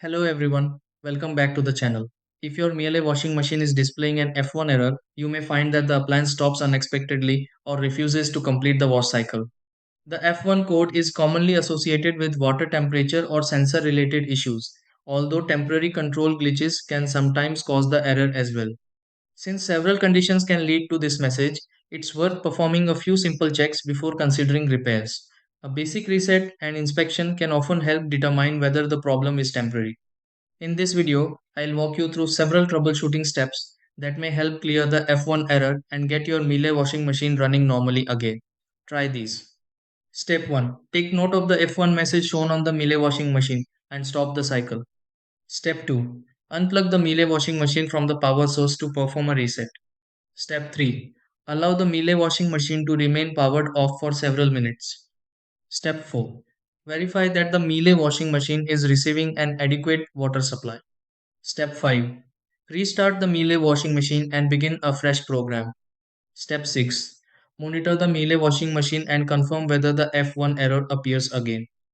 Hello everyone, welcome back to the channel. If your Miele washing machine is displaying an F1 error, you may find that the appliance stops unexpectedly or refuses to complete the wash cycle. The F1 code is commonly associated with water temperature or sensor related issues, although temporary control glitches can sometimes cause the error as well. Since several conditions can lead to this message, it's worth performing a few simple checks before considering repairs. A basic reset and inspection can often help determine whether the problem is temporary. In this video, I'll walk you through several troubleshooting steps that may help clear the F1 error and get your Miele washing machine running normally again. Try these. Step 1. Take note of the F1 message shown on the Miele washing machine and stop the cycle. Step 2. Unplug the Miele washing machine from the power source to perform a reset. Step 3. Allow the Miele washing machine to remain powered off for several minutes. Step 4. Verify that the Miele washing machine is receiving an adequate water supply. Step 5. Restart the Miele washing machine and begin a fresh program. Step 6. Monitor the Miele washing machine and confirm whether the F1 error appears again.